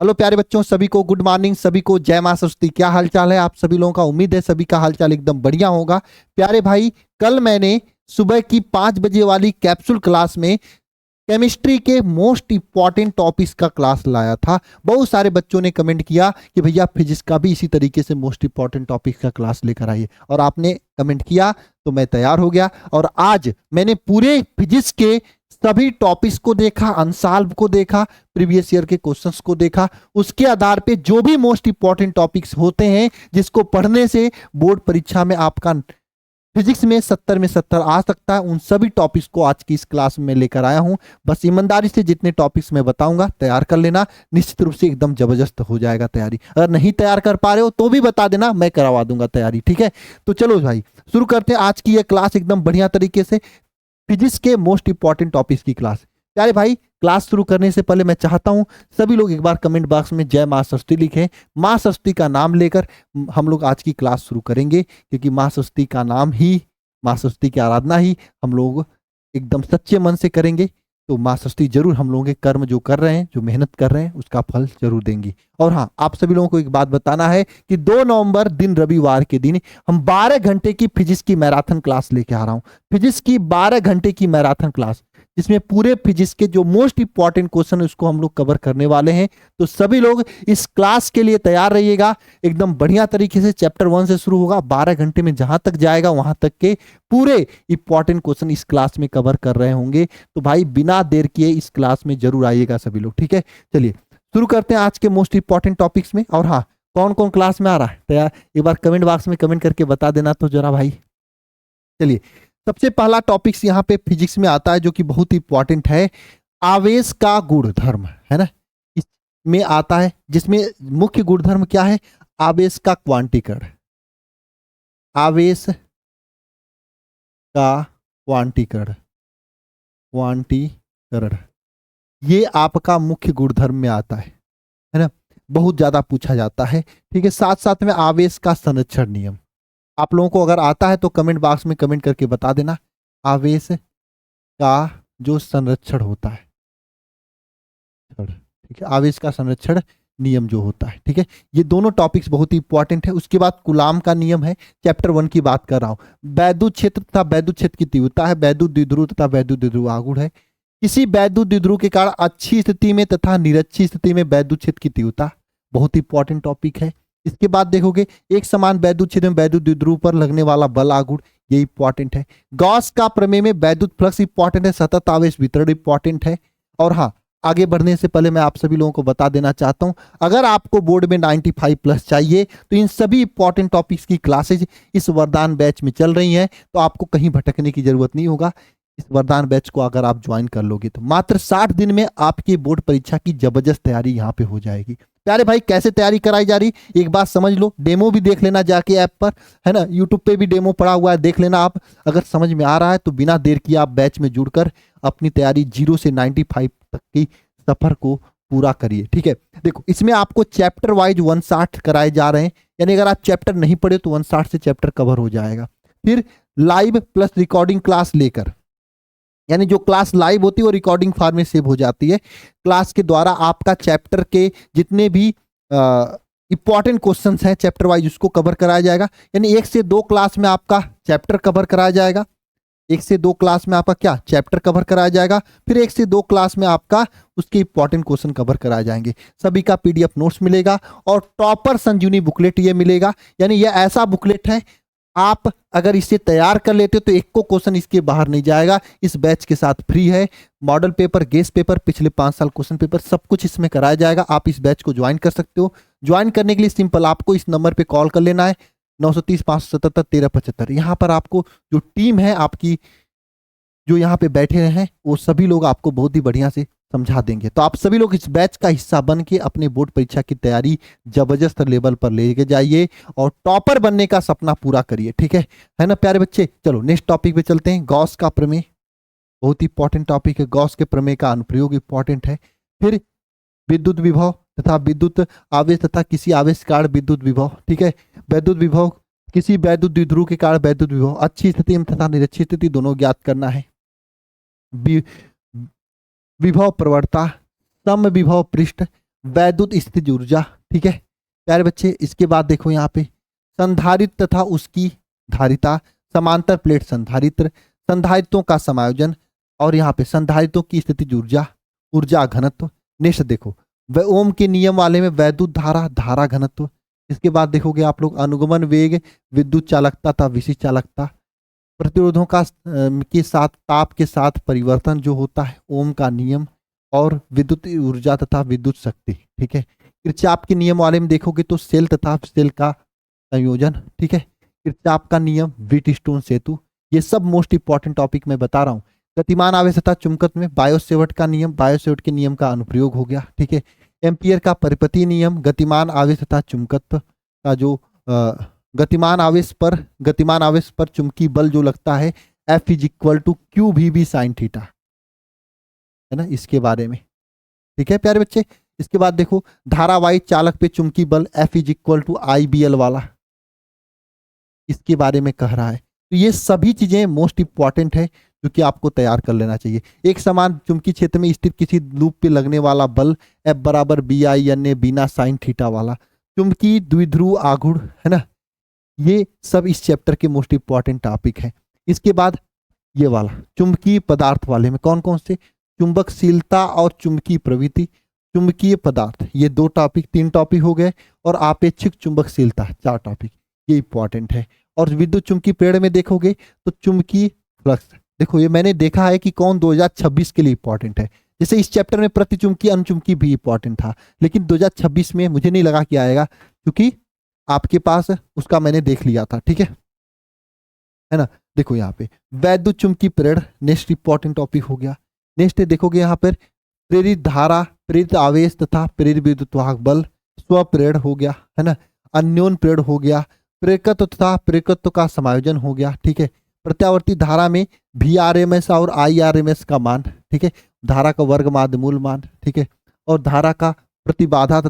Hello प्यारे बच्चों, सभी को गुड मॉर्निंग, सभी को जय मां सरस्वती। क्या हाल चाल है आप सभी लोगों का? उम्मीद है सभी का हाल चाल एकदम बढ़िया होगा। प्यारे भाई, कल मैंने सुबह की 5 बजे वाली कैप्सूल क्लास में केमिस्ट्री के मोस्ट इंपॉर्टेंट टॉपिक्स का क्लास लाया था। बहुत सारे बच्चों ने कमेंट किया कि भैया फिजिक्स का भी इसी तरीके से मोस्ट इंपॉर्टेंट टॉपिक्स का क्लास लेकर आइए, और आपने कमेंट किया तो मैं तैयार हो गया। और आज मैंने पूरे फिजिक्स के सभी टॉपिक्स को देखा, अनसॉल्व को देखा, प्रीवियस ईयर के क्वेश्चंस को देखा। उसके आधार पे जो भी मोस्ट इंपॉर्टेंट टॉपिक्स होते हैं जिसको पढ़ने से बोर्ड परीक्षा में आपका फिजिक्स में 70 में 70 आ सकता है, उन सभी टॉपिक्स को आज की इस क्लास में लेकर आया हूं। बस ईमानदारी से जितने टॉपिक्स मैं बताऊंगा तैयार कर लेना, निश्चित रूप से एकदम जबरदस्त हो जाएगा तैयारी। अगर नहीं तैयार कर पा रहे हो तो भी बता देना, मैं करवा दूंगा तैयारी, ठीक है? तो चलो भाई शुरू करते हैं आज की यह क्लास एकदम बढ़िया तरीके से, फिजिक्स के मोस्ट इंपॉर्टेंट टॉपिक्स की क्लास। प्यारे भाई, क्लास शुरू करने से पहले मैं चाहता हूं सभी लोग एक बार कमेंट बॉक्स में जय मां सरस्वती लिखें। मां सरस्वती का नाम लेकर हम लोग आज की क्लास शुरू करेंगे, क्योंकि मां सरस्वती का नाम ही, मां सरस्वती की आराधना ही हम लोग एकदम सच्चे मन से करेंगे। तो मां सरस्वती जरूर हम लोगों के कर्म जो कर रहे हैं, जो मेहनत कर रहे हैं, उसका फल जरूर देंगी। और हाँ, आप सभी लोगों को एक बात बताना है कि 2 नवंबर दिन रविवार के दिन हम 12 घंटे की फिजिक्स की मैराथन क्लास लेके आ रहा हूं। फिजिक्स की 12 घंटे की मैराथन क्लास, जिसमें पूरे फिजिक्स के जो मोस्ट इंपॉर्टेंट क्वेश्चन है उसको हम लोग कवर करने वाले हैं। तो सभी लोग इस क्लास के लिए तैयार रहिएगा। एकदम बढ़िया तरीके से चैप्टर 1 से शुरू होगा, 12 घंटे में जहां तक जाएगा वहां तक के पूरे इंपॉर्टेंट क्वेश्चन इस क्लास में कवर कर रहे होंगे। तो भाई बिना देर किए इस क्लास में जरूर आइएगा सभी लोग, ठीक है? चलिए शुरू करते हैं आज के मोस्ट इंपॉर्टेंट टॉपिक्स में। और हाँ, कौन कौन क्लास में आ रहा है तैयार, एक बार कमेंट बॉक्स में कमेंट करके बता देना तो जरा भाई। चलिए, सबसे पहला टॉपिक्स यहाँ पे फिजिक्स में आता है जो कि बहुत ही इंपॉर्टेंट है, आवेश का गुणधर्म, है ना? इसमें आता है जिसमें मुख्य गुणधर्म क्या है? आवेश का क्वांटीकरण, आवेश का क्वांटीकरण, क्वांटीकरण ये आपका मुख्य गुणधर्म में आता है ना? बहुत ज्यादा पूछा जाता है, ठीक है? साथ साथ में आवेश का संरक्षण नियम, आप लोगों को अगर आता है तो कमेंट बॉक्स में कमेंट करके बता देना। आवेश का जो संरक्षण होता है, ठीक है, आवेश का संरक्षण नियम जो होता है, ठीक है, ये दोनों टॉपिक्स बहुत ही इंपॉर्टेंट है। उसके बाद कूलाम का नियम है, चैप्टर 1 की बात कर रहा हूं। वैद्युत क्षेत्र तथा वैद्युत क्षेत्र की तीव्रता है, वैद्युत द्विध्रुव तथा वैद्युत द्विध्रुव आघूर्ण है। किसी वैद्युत द्विध्रुव के कारण अच्छी स्थिति में तथा निरक्षी स्थिति में वैद्युत क्षेत्र की तीव्रता, बहुत इंपॉर्टेंट टॉपिक है। इसके बाद देखोगे एक समान वैद्युत क्षेत्र में वैद्युत द्विध्रुव पर लगने वाला बल आघूर्ण, ये इंपॉर्टेंट है। गॉस का प्रमेय में वैद्युत फ्लक्स इंपॉर्टेंट है, सतत आवेश वितरण इंपॉर्टेंट है। और हाँ, आगे बढ़ने से पहले मैं आप सभी लोगों को बता देना चाहता हूं, अगर आपको बोर्ड में 95 प्लस चाहिए तो इन सभी इंपॉर्टेंट टॉपिक्स की क्लासेज इस वरदान बैच में चल रही हैं, तो आपको कहीं भटकने की जरूरत नहीं होगा। इस वरदान बैच को अगर आप ज्वाइन कर लोगे तो मात्र 60 दिन में आपकी बोर्ड परीक्षा की जबरदस्त तैयारी यहाँ पे हो जाएगी। प्यारे भाई, कैसे तैयारी कराई जा रही एक बात समझ लो, डेमो भी देख लेना जाके ऐप पर, है ना? यूट्यूब पे भी डेमो पड़ा हुआ है, देख लेना आप। अगर समझ में आ रहा है तो बिना देर किए आप बैच में जुड़कर अपनी तैयारी 0 से 95 तक की सफर को पूरा करिए, ठीक है? देखो, इसमें आपको चैप्टर वाइज 160 कराए जा रहे हैं, यानी अगर आप चैप्टर नहीं पढ़े तो 160 से चैप्टर कवर हो जाएगा। फिर लाइव प्लस रिकॉर्डिंग क्लास लेकर, यानी जो क्लास लाइव होती है वो रिकॉर्डिंग फॉर्म में सेव हो जाती है। क्लास के द्वारा आपका चैप्टर के जितने भी इंपॉर्टेंट क्वेश्चंस हैं चैप्टर वाइज उसको कवर कराया जाएगा। यानी 1 से 2 क्लास में आपका चैप्टर कवर कराया जाएगा, 1 से 2 क्लास में आपका क्या चैप्टर कवर कराया जाएगा। फिर 1 से 2 क्लास में आपका उसके इंपॉर्टेंट क्वेश्चन कवर कराए जाएंगे। सभी का पीडीएफ नोट्स मिलेगा और टॉपर संजीवनी बुकलेट ये मिलेगा। यानी ये ऐसा बुकलेट है, आप अगर इसे तैयार कर लेते हो तो एक को क्वेश्चन इसके बाहर नहीं जाएगा। इस बैच के साथ फ्री है, मॉडल पेपर, गेस्ट पेपर, पिछले 5 साल क्वेश्चन पेपर सब कुछ इसमें कराया जाएगा। आप इस बैच को ज्वाइन कर सकते हो। ज्वाइन करने के लिए सिंपल आपको इस नंबर पे कॉल कर लेना है, 930 577 1375। यहाँ पर आपको जो टीम है आपकी जो यहाँ पे बैठे हैं वो सभी लोग आपको बहुत ही बढ़िया से समझा देंगे। तो आप सभी लोग इस बैच का हिस्सा बन के अपने बोर्ड परीक्षा की तैयारी जबरदस्त लेवल पर लेके जाइए और टॉपर बनने का सपना पूरा करिए, ठीक है ना प्यारे बच्चे? चलो नेक्स्ट टॉपिक पे चलते हैं। गॉस का प्रमेय बहुत ही इंपॉर्टेंट टॉपिक है, गॉस के प्रमेय का अनुप्रयोग इंपॉर्टेंट है। फिर विद्युत विभव तथा विद्युत आवेश तथा किसी आवेश के कारण विद्युत विभव, ठीक है? वैद्युत विभव, किसी वैद्युत द्विध्रुव के कारण वैद्युत विभव, अच्छी स्थिति में तथा निरक्षी स्थिति दोनों ज्ञात करना है। विभव प्रवणता, सम विभव पृष्ठ, वैद्युत स्थितिज ऊर्जा, ठीक है प्यारे बच्चे। इसके बाद देखो यहाँ पे संधारित्र तथा उसकी धारिता, समांतर प्लेट संधारित्र, संधारित्रों का समायोजन, और यहाँ पे संधारित्रों की स्थितिज ऊर्जा, ऊर्जा घनत्व। नेक्स्ट देखो ओम के नियम वाले में वैद्युत धारा, धारा घनत्व। इसके बाद देखोगे आप लोग अनुगमन वेग, विद्युत चालकता तथा विशिष्ट चालकता, प्रतिरोधों का के साथ ताप के साथ परिवर्तन जो होता है, ओम का नियम, और विद्युत ऊर्जा तथा विद्युत शक्ति, ठीक है। किरचॉफ के नियम वाले में देखोगे तो सेल तथा सेल का संयोजन, ठीक है। किरचॉफ का नियम, व्हीटस्टोन सेतु, ये सब मोस्ट इंपॉर्टेंट टॉपिक मैं बता रहा हूँ। गतिमान आवेश तथा चुंबकत्व में बायोसेवर्ट का नियम, बायोसेवर्ट के नियम का अनुप्रयोग हो गया, ठीक है। एम्पियर का परिपथीय नियम, गतिमान आवेश तथा चुंबकत्व का जो गतिमान आवेश पर चुंबकीय बल जो लगता है, F is equal to q v b sine theta, है ना, इसके बारे में, ठीक है प्यारे बच्चे। इसके बाद देखो धारावाही चालक पे चुंबकीय बल F is equal to IBL वाला, इसके बारे में कह रहा है। तो ये सभी चीजें मोस्ट इंपॉर्टेंट है जो कि आपको तैयार कर लेना चाहिए। एक समान चुंबकीय क्षेत्र में स्थित किसी लूप पे लगने वाला बल F बराबर BI बिना साइन थीटा वाला, चुंबकीय द्विध्रुव आघूर्ण, है ना, ये सब इस चैप्टर के मोस्ट इंपॉर्टेंट टॉपिक है। इसके बाद ये वाला चुंबकीय पदार्थ वाले में कौन कौन से, चुंबकशीलता और चुंबकीय प्रवृत्ति, चुंबकीय पदार्थ, ये 2 टॉपिक, 3 टॉपिक हो गए, और आपेक्षिक चुंबकशीलता 4 टॉपिक, ये इंपॉर्टेंट है। और विद्युत चुंबकीय प्रेरण में देखोगे तो चुंबकीय फ्लक्स, देखो ये मैंने देखा है कि कौन 2026 के लिए इंपॉर्टेंट है। जैसे इस चैप्टर में प्रतिचुंबकीय अनुचुंबकीय भी इंपॉर्टेंट था, लेकिन 2026 में मुझे नहीं लगा कि आएगा, क्योंकि आपके पास उसका मैंने देख लिया था, ठीक है ना। देखो यहाँ पे वैद्युत चुंबकीय प्रेरण नेक्स्ट इंपॉर्टेंट टॉपिक हो गया। नेक्स्ट देखोगे यहाँ पर प्रेरित धारा, प्रेरित आवेश तथा प्रेरित विद्युत वाहक बल, स्वप्रेरण हो गया, है ना, अन्योन प्रेरण हो गया, प्रेरकत्व तथा प्रेरकत्व का समायोजन हो गया, ठीक है। प्रत्यावर्ती धारा में VRMS और IRMS का मान, ठीक है, धारा का वर्ग माध्य मूल मान, ठीक है, और धारा का प्रतिबाधा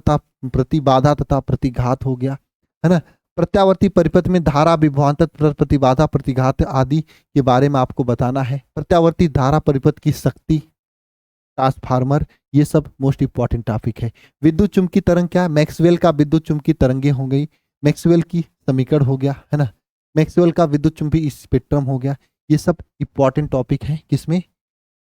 तथा प्रतिघात हो गया, है ना। प्रत्यावर्ती परिपथ में धारा, विभवांतर, प्रतिबाधा, प्रतिघात आदि के बारे में आपको बताना है। प्रत्यावर्ती धारा परिपथ की शक्ति, ट्रांसफार्मर, ये सब मोस्ट इंपॉर्टेंट टॉपिक है। विद्युत चुंबकीय तरंग क्या है, मैक्सवेल का विद्युत चुंबकीय तरंगे हो गई, मैक्सवेल की समीकरण हो गया, है ना, मैक्सवेल का विद्युत चुंबकीय स्पेक्ट्रम हो गया, ये सब इंपॉर्टेंट टॉपिक है। किसमें,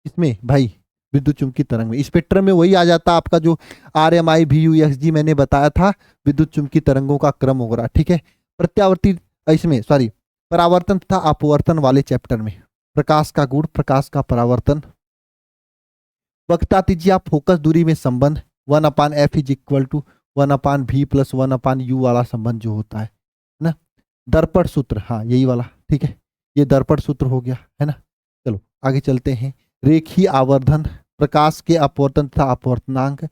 इसमें भाई विद्युत चुंबकीय तरंग में, स्पेक्ट्रम में वही आ जाता आपका जो RMI VU XG मैंने बताया था, विद्युत चुंबकीय तरंगों का क्रम वगैरह, ठीक है। प्रत्यावर्ती इसमें परावर्तन तथा अपवर्तन वाले चैप्टर में प्रकाश का गुण, प्रकाश का परावर्तन, वक्रता त्रिज्या, फोकस दूरी में संबंध, 1/f is equal to 1/v plus 1/u वाला संबंध जो होता है ना। दर्पण सूत्र, हाँ यही वाला, ठीक है, ये दर्पण सूत्र हो गया, है ना। चलो आगे चलते हैं। रेखीय आवर्धन, प्रकाश के अपवर्तन तथा अपवर्तनांक,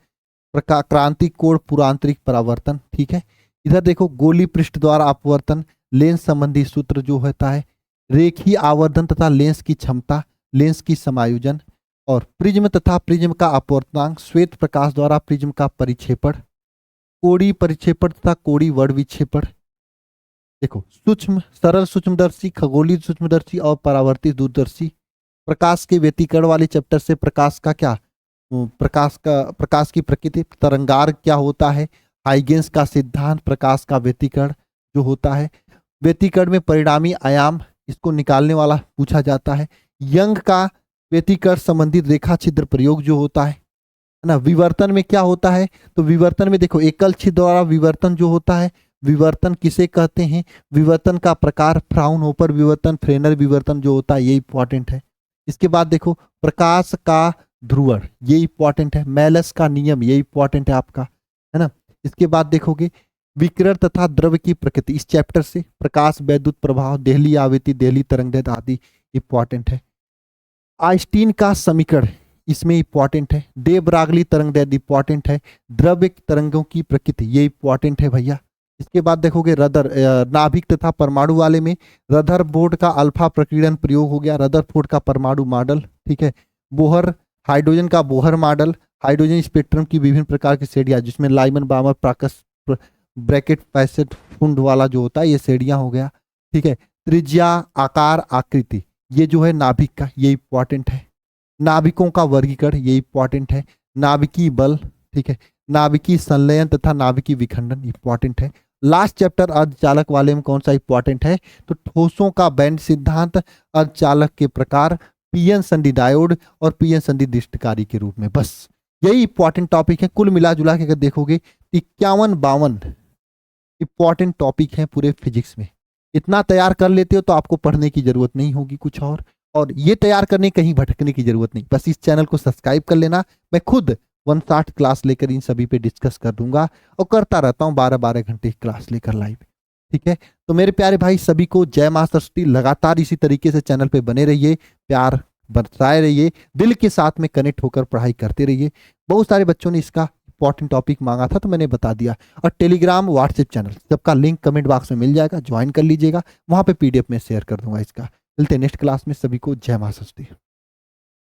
क्रांतिक कोण, पूर्वांतरिक परावर्तन, ठीक है। इधर देखो गोली पृष्ठ द्वारा अपवर्तन, लेंस संबंधी सूत्र जो होता है, रेखीय आवर्धन तथा लेंस की क्षमता, लेंस की समायोजन, और प्रिज्म तथा प्रिज्म का अपवर्तनांक, श्वेत प्रकाश द्वारा प्रिज्म का परिक्षेपण, कोणीय परिक्षेपण तथा कोणीय वर्ण विक्षेपण। देखो सूक्ष्म, सरल सूक्ष्मदर्शी, खगोलीय सूक्ष्मदर्शी और परावर्तित दूरदर्शी। प्रकाश के व्यतिकरण वाले चैप्टर से प्रकाश का क्या, प्रकाश की प्रकृति, तरंगार्घ क्या होता है, हाइगेंस का सिद्धांत, प्रकाश का व्यतिकरण जो होता है, व्यतिकरण में परिणामी आयाम, इसको निकालने वाला पूछा जाता है। यंग का व्यतिकरण संबंधित रेखा छिद्र प्रयोग जो होता है ना। विवर्तन में क्या होता है, तो विवर्तन में देखो एकल छिद्र द्वारा विवर्तन जो होता है, विवर्तन किसे कहते हैं, विवर्तन का प्रकार, फ्राउनहोफर विवर्तन, फ्रेनर विवर्तन जो होता है, ये इंपॉर्टेंट है। इसके बाद देखो प्रकाश का ध्रुवण, ये इंपॉर्टेंट है। मेलस का नियम, ये इंपॉर्टेंट है आपका, है ना। इसके बाद देखोगे विकिरण तथा द्रव्य की प्रकृति, इस चैप्टर से प्रकाश, वैद्युत प्रभाव, देहली आवृत्ति, देहली तरंगदैर्घ्य आदि इंपॉर्टेंट है। आइंस्टीन का समीकरण इसमें इंपॉर्टेंट है। डे ब्रागली तरंगदैर्घ्य इंपॉर्टेंट है। द्रव्य तरंगों की प्रकृति, ये इंपॉर्टेंट है भैया। इसके बाद देखोगे रदर, नाभिक तथा परमाणु वाले में रदरफोर्ड का अल्फा प्रकीर्णन प्रयोग हो गया, रदरफोर्ड का परमाणु मॉडल, ठीक है। बोहर, हाइड्रोजन का बोहर मॉडल, हाइड्रोजन स्पेक्ट्रम की विभिन्न प्रकार की श्रेणियां, जिसमें लाइमन बामर प्राकस ब्रैकेट पैसेट फुंड वाला जो होता है, ये श्रेणियां हो गया, ठीक है। त्रिज्या, आकार, आकृति, ये जो है नाभिक का, ये इंपॉर्टेंट है। नाभिकों का वर्गीकरण, ये इंपॉर्टेंट है। नाभिकीय बल, ठीक है। नाभिकीय संलयन तथा नाभिकीय विखंडन इंपॉर्टेंट है। लास्ट चैप्टर अर्धचालक वाले में कौन सा इंपॉर्टेंट है, तो ठोसों का बैंड सिद्धांत, अर्धचालक के प्रकार, पीएन संधि डायोड और पीएन संधि दृष्टिकारी के रूप में। बस यही इंपॉर्टेंट टॉपिक है। कुल मिला जुला के अगर देखोगे 51-52 इंपॉर्टेंट टॉपिक है पूरे फिजिक्स में। इतना तैयार कर लेते हो तो आपको पढ़ने की जरूरत नहीं होगी कुछ और ये तैयार करने कहीं भटकने की जरूरत नहीं। बस इस चैनल को सब्सक्राइब कर लेना। मैं खुद 160 क्लास लेकर इन सभी पे डिस्कस कर दूंगा और करता रहता हूँ 12-12 घंटे की क्लास लेकर लाइव। ठीक है, तो मेरे प्यारे भाई सभी को जय मां सरस्वती। लगातार इसी तरीके से चैनल पे बने रहिए, प्यार बरसाए रहिए, दिल के साथ में कनेक्ट होकर पढ़ाई करते रहिए। बहुत सारे बच्चों ने इसका इंपॉर्टेंट टॉपिक मांगा था तो मैंने बता दिया। और टेलीग्राम, व्हाट्सएप चैनल सबका लिंक कमेंट बॉक्स में मिल जाएगा, ज्वाइन कर लीजिएगा। वहां पे PDF में शेयर कर दूंगा इसका। मिलते हैं नेक्स्ट क्लास में। सभी को जय मां सरस्वती।